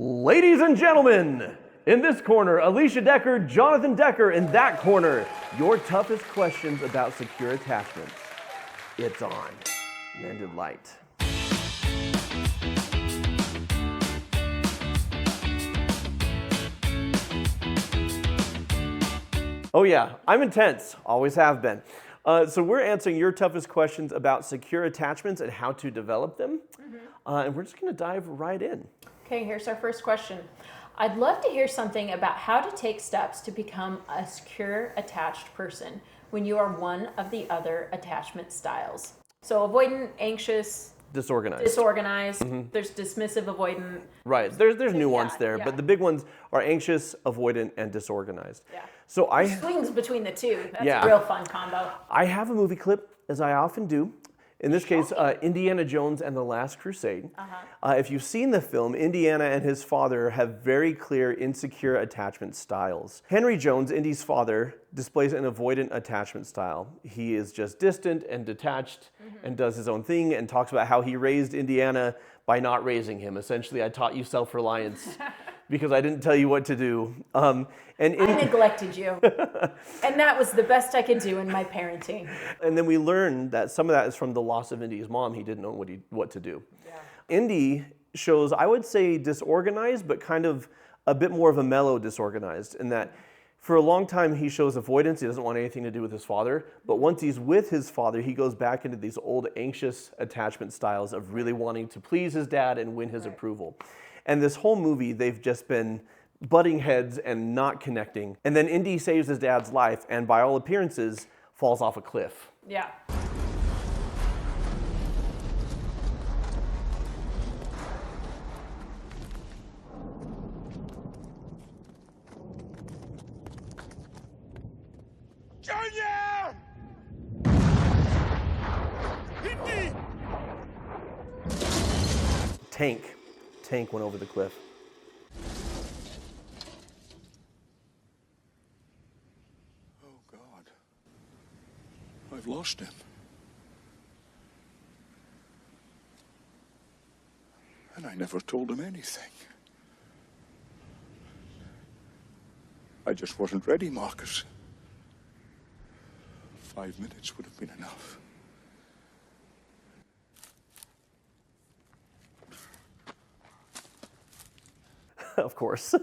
Ladies and gentlemen, in this corner, Alicia Decker, Jonathan Decker. In that corner, your toughest questions about secure attachments. It's on Mended Light. Oh yeah, I'm intense, always have been. So we're answering your toughest questions about secure attachments and how to develop them. And we're just gonna dive right in. Okay, here's our first question. I'd love to hear something about how to take steps to become a secure attached person when you are one of the other attachment styles. So avoidant, anxious, Disorganized. There's dismissive avoidant. Right, there's nuance there, yeah. but the big ones are anxious, avoidant, and disorganized. Yeah. So Swings between the two. That's a real fun combo. I have a movie clip, as I often do. In this case, Indiana Jones and the Last Crusade. If you've seen the film, Indiana and his father have very clear insecure attachment styles. Henry Jones, Indy's father, displays an avoidant attachment style. He is just distant and detached and does his own thing and talks about how he raised Indiana by not raising him. Essentially, I taught you self-reliance because I didn't tell you what to do. I neglected you. And that was the best I could do in my parenting. And then we learned that some of that is from the loss of Indy's mom. He didn't know what to do. Yeah. Indy shows, I would say, disorganized, but kind of a bit more of a mellow disorganized in that for a long time he shows avoidance. He doesn't want anything to do with his father. But once he's with his father, he goes back into these old anxious attachment styles of really wanting to please his dad and win his approval. And this whole movie, they've just been butting heads and not connecting. And then Indy saves his dad's life and by all appearances falls off a cliff. Yeah. Junior! Indy! Tank went over the cliff. Oh, God. I've lost him. And I never told him anything. I just wasn't ready, Marcus. 5 minutes would have been enough. Of course.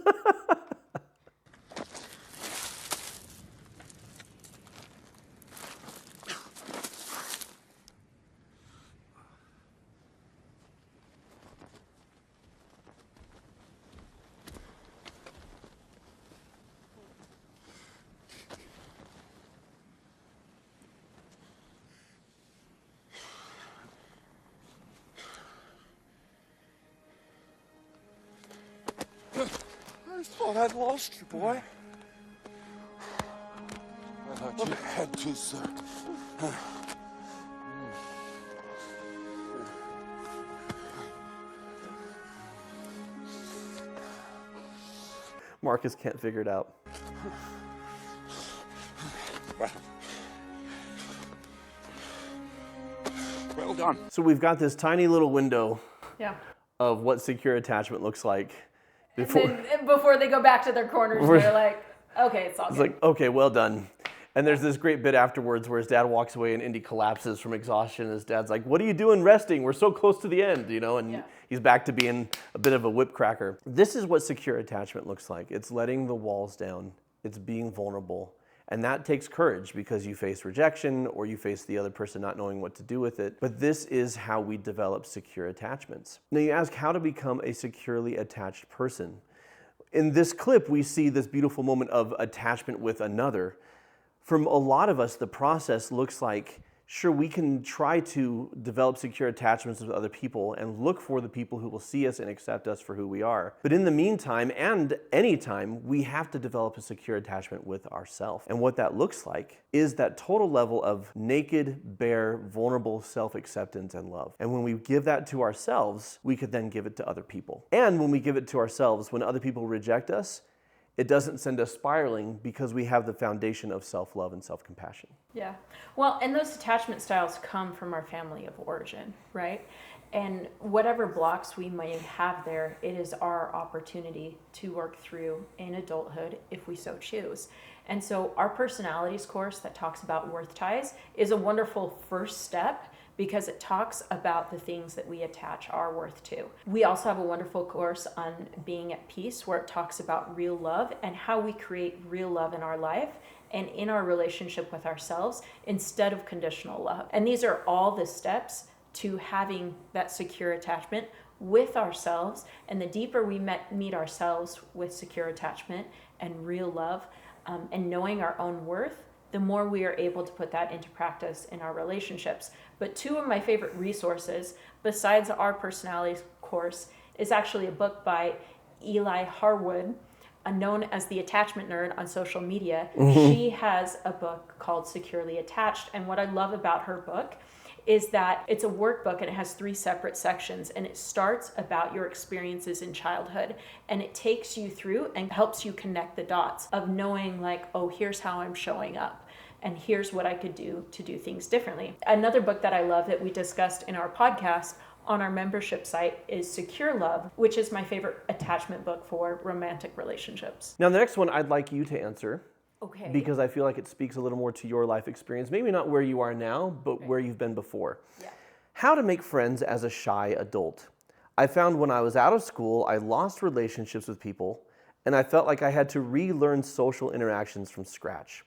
I thought I'd lost you, boy. I thought you had to, sir. Marcus can't figure it out. Well done. So we've got this tiny little window Yeah. of what secure attachment looks like. Before they go back to their corners, they're like, okay, it's all good. It's like, okay, well done. And there's this great bit afterwards where his dad walks away and Indy collapses from exhaustion. And his dad's like, what are you doing resting? We're so close to the end, you know? And he's back to being a bit of a whip cracker. This is what secure attachment looks like. It's letting the walls down. It's being vulnerable. And that takes courage because you face rejection or you face the other person not knowing what to do with it. But this is how we develop secure attachments. Now you ask how to become a securely attached person. In this clip, we see this beautiful moment of attachment with another. For a lot of us, the process looks like, sure, we can try to develop secure attachments with other people and look for the people who will see us and accept us for who we are. But in the meantime, and anytime, we have to develop a secure attachment with ourselves. And what that looks like is that total level of naked, bare, vulnerable self-acceptance and love. And when we give that to ourselves, we could then give it to other people. And when we give it to ourselves, when other people reject us, it doesn't send us spiraling because we have the foundation of self-love and self-compassion. Yeah. Well, and those attachment styles come from our family of origin, right? And whatever blocks we may have there, it is our opportunity to work through in adulthood if we so choose. And so our personalities course that talks about worth ties is a wonderful first step because it talks about the things that we attach our worth to. We also have a wonderful course on being at peace where it talks about real love and how we create real love in our life and in our relationship with ourselves instead of conditional love. And these are all the steps to having that secure attachment with ourselves. And the deeper we meet ourselves with secure attachment and real love and knowing our own worth, the more we are able to put that into practice in our relationships. But two of my favorite resources, besides our personalities course, is actually a book by Eli Harwood, known as the Attachment Nerd on social media. She has a book called Securely Attached. And what I love about her book is that it's a workbook and it has 3 separate sections, and it starts about your experiences in childhood, and it takes you through and helps you connect the dots of knowing like, oh, here's how I'm showing up and here's what I could do to do things differently. Another book that I love that we discussed in our podcast on our membership site is Secure Love, which is my favorite attachment book for romantic relationships. Now, the next one I'd like you to answer. Okay. Because I feel like it speaks a little more to your life experience. Maybe not where you are now, but where you've been before. Yeah. How to make friends as a shy adult. I found when I was out of school, I lost relationships with people, and I felt like I had to relearn social interactions from scratch.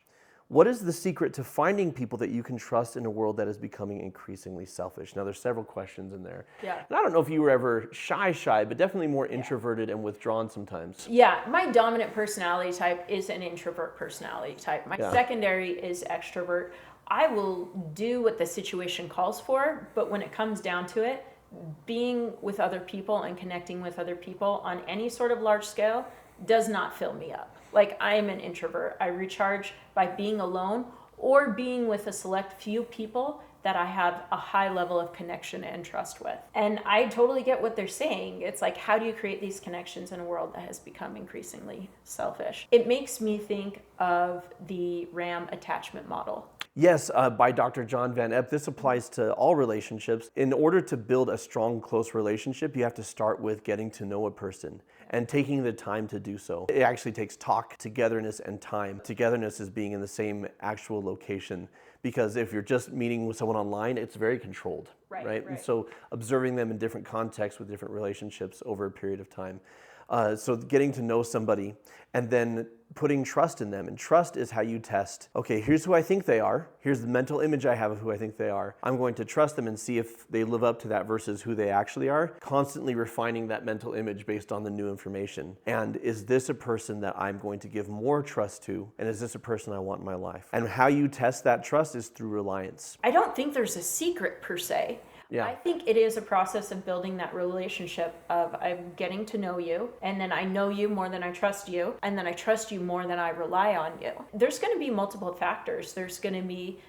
What is the secret to finding people that you can trust in a world that is becoming increasingly selfish? Now, there's several questions in there. Yeah. And I don't know if you were ever shy, but definitely more introverted and withdrawn sometimes. Yeah, my dominant personality type is an introvert personality type. My secondary is extrovert. I will do what the situation calls for, but when it comes down to it, being with other people and connecting with other people on any sort of large scale does not fill me up. Like, I am an introvert. I recharge by being alone or being with a select few people that I have a high level of connection and trust with. And I totally get what they're saying. It's like, how do you create these connections in a world that has become increasingly selfish? It makes me think of the RAM attachment model. Yes, by Dr. John Van Epp. This applies to all relationships. In order to build a strong, close relationship, you have to start with getting to know a person and taking the time to do so. It actually takes talk, togetherness, and time. Togetherness is being in the same actual location, because if you're just meeting with someone online, it's very controlled, right? And so observing them in different contexts with different relationships over a period of time. So getting to know somebody and then putting trust in them. And trust is how you test, okay, here's who I think they are. Here's the mental image I have of who I think they are. I'm going to trust them and see if they live up to that versus who they actually are. Constantly refining that mental image based on the new information. And is this a person that I'm going to give more trust to? And is this a person I want in my life? And how you test that trust is through reliance. I don't think there's a secret per se. Yeah. I think it is a process of building that relationship of I'm getting to know you, and then I know you more than I trust you, and then I trust you more than I rely on you. There's going to be multiple factors. There's going to be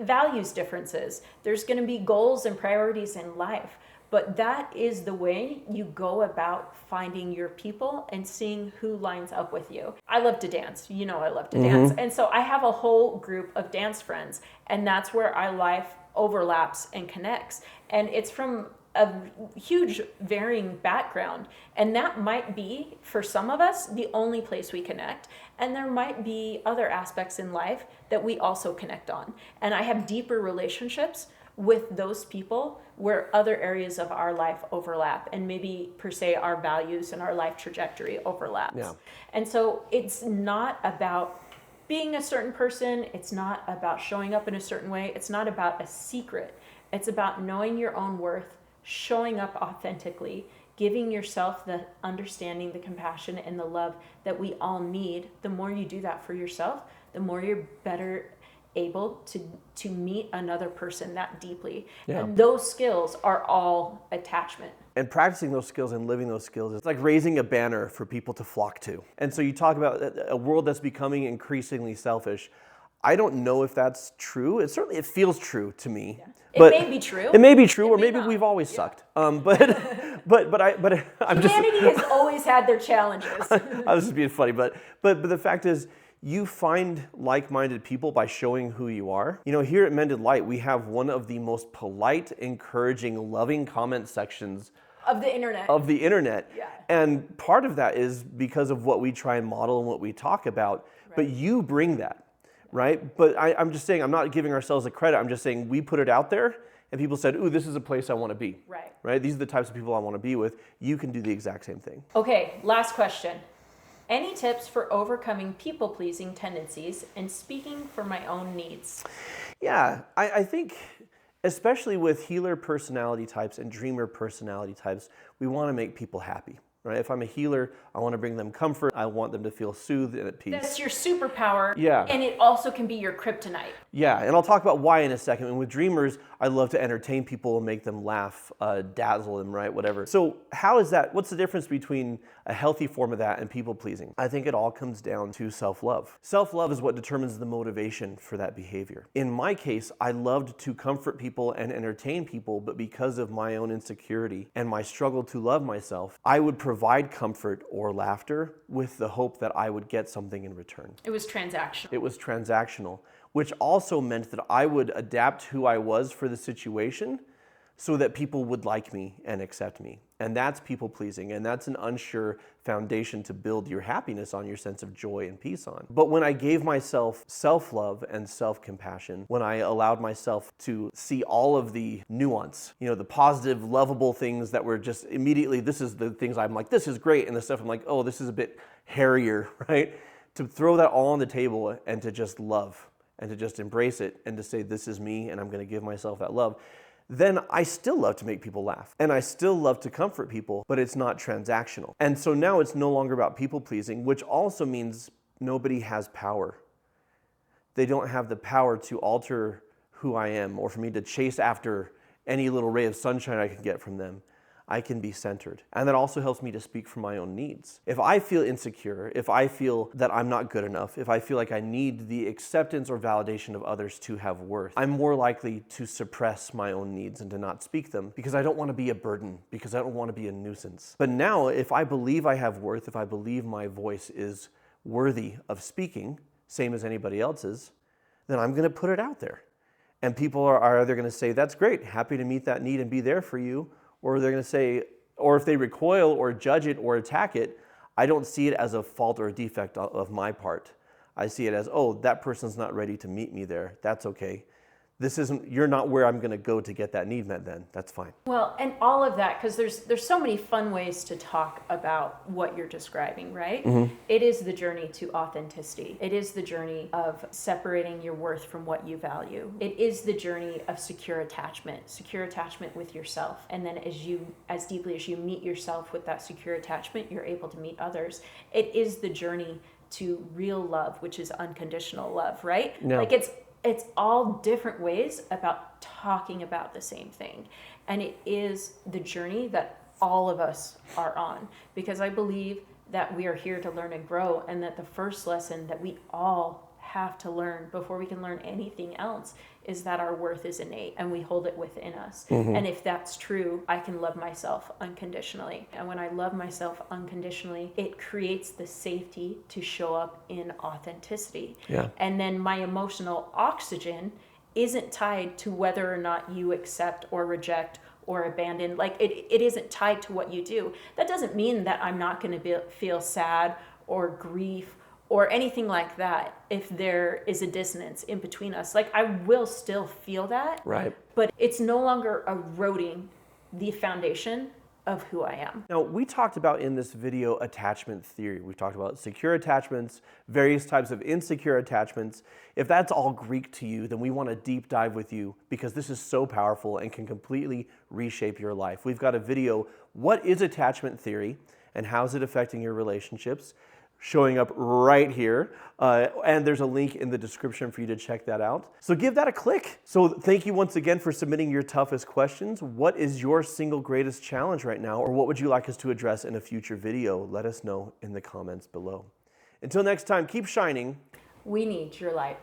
values differences. There's going to be goals and priorities in life. But that is the way you go about finding your people and seeing who lines up with you. I love to dance. You know I love to dance. And so I have a whole group of dance friends, and that's where our life overlaps and connects. And it's from a huge varying background. And that might be, for some of us, the only place we connect. And there might be other aspects in life that we also connect on. And I have deeper relationships with those people where other areas of our life overlap, and maybe per se our values and our life trajectory overlaps. Yeah. And so it's not about being a certain person. It's not about showing up in a certain way. It's not about a secret. It's about knowing your own worth, showing up authentically, giving yourself the understanding, the compassion, and the love that we all need. The more you do that for yourself, the more you're better able to meet another person that deeply. Yeah. And those skills are all attachment. And practicing those skills and living those skills is like raising a banner for people to flock to. And so you talk about a world that's becoming increasingly selfish. I don't know if that's true. It feels true to me. Yeah. But it may be true. It may be true, or may maybe not. we've always sucked. But I'm just Humanity has always had their challenges. I was just being funny, but the fact is, You find like-minded people by showing who you are. You know, here at Mended Light, we have one of the most polite, encouraging, loving comment sections of the internet. Yeah. And part of that is because of what we try and model and what we talk about, but you bring that, right? But I'm just saying, I'm not giving ourselves the credit. I'm just saying we put it out there and people said, ooh, this is a place I want to be. Right? These are the types of people I want to be with. You can do the exact same thing. Okay, last question. Any tips for overcoming people-pleasing tendencies and speaking for my own needs? Yeah, I think especially with healer personality types and dreamer personality types, we want to make people happy. Right? If I'm a healer, I want to bring them comfort. I want them to feel soothed and at peace. That's your superpower. Yeah. And it also can be your kryptonite. Yeah, and I'll talk about why in a second. And with dreamers, I love to entertain people and make them laugh, dazzle them, right? Whatever. So how is that? What's the difference between a healthy form of that and people pleasing? I think it all comes down to self-love. Self-love is what determines the motivation for that behavior. In my case, I loved to comfort people and entertain people, but because of my own insecurity and my struggle to love myself, I would provide comfort or laughter with the hope that I would get something in return. It was transactional. It was transactional, which also meant that I would adapt who I was for the situation so that people would like me and accept me. And that's people pleasing, and that's an unsure foundation to build your happiness on, your sense of joy and peace on. But when I gave myself self-love and self-compassion, when I allowed myself to see all of the nuance, you know, the positive, lovable things that were just immediately, this is the things I'm like, this is great, and the stuff I'm like, oh, this is a bit hairier, right? To throw that all on the table and to just love and to just embrace it and to say, this is me and I'm going to give myself that love. Then I still love to make people laugh and I still love to comfort people, but it's not transactional. And so now it's no longer about people pleasing, which also means nobody has power. They don't have the power to alter who I am or for me to chase after any little ray of sunshine I can get from them. I can be centered. And that also helps me to speak for my own needs. If I feel insecure, if I feel that I'm not good enough, if I feel like I need the acceptance or validation of others to have worth, I'm more likely to suppress my own needs and to not speak them because I don't want to be a burden, because I don't want to be a nuisance. But now, if I believe I have worth, if I believe my voice is worthy of speaking, same as anybody else's, then I'm going to put it out there. And people are either going to say, that's great, happy to meet that need and be there for you, or they're going to say, or if they recoil or judge it or attack it, I don't see it as a fault or a defect of my part. I see it as, oh, that person's not ready to meet me there. That's okay. You're not where I'm going to go to get that need met then. That's fine. Well, and all of that, because there's so many fun ways to talk about what you're describing, right? Mm-hmm. It is the journey to authenticity. It is the journey of separating your worth from what you value. It is the journey of secure attachment with yourself. And then as deeply as you meet yourself with that secure attachment, you're able to meet others. It is the journey to real love, which is unconditional love, right? No. Like it's all different ways about talking about the same thing. And it is the journey that all of us are on, because I believe that we are here to learn and grow, and that the first lesson that we all have to learn before we can learn anything else is that our worth is innate and we hold it within us. Mm-hmm. And if that's true, I can love myself unconditionally. And when I love myself unconditionally, it creates the safety to show up in authenticity. Yeah. And then my emotional oxygen isn't tied to whether or not you accept or reject or abandon. Like it isn't tied to what you do. That doesn't mean that I'm not going to feel sad or grief or anything like that if there is a dissonance in between us. Like, I will still feel that, right? But it's no longer eroding the foundation of who I am. Now, we talked about in this video attachment theory. We talked about secure attachments, various types of insecure attachments. If that's all Greek to you, then we want to deep dive with you because this is so powerful and can completely reshape your life. We've got a video, what is attachment theory and how is it affecting your relationships? Showing up right here. And there's a link in the description for you to check that out. So give that a click. So thank you once again for submitting your toughest questions. What is your single greatest challenge right now? Or what would you like us to address in a future video? Let us know in the comments below. Until next time, keep shining. We need your light.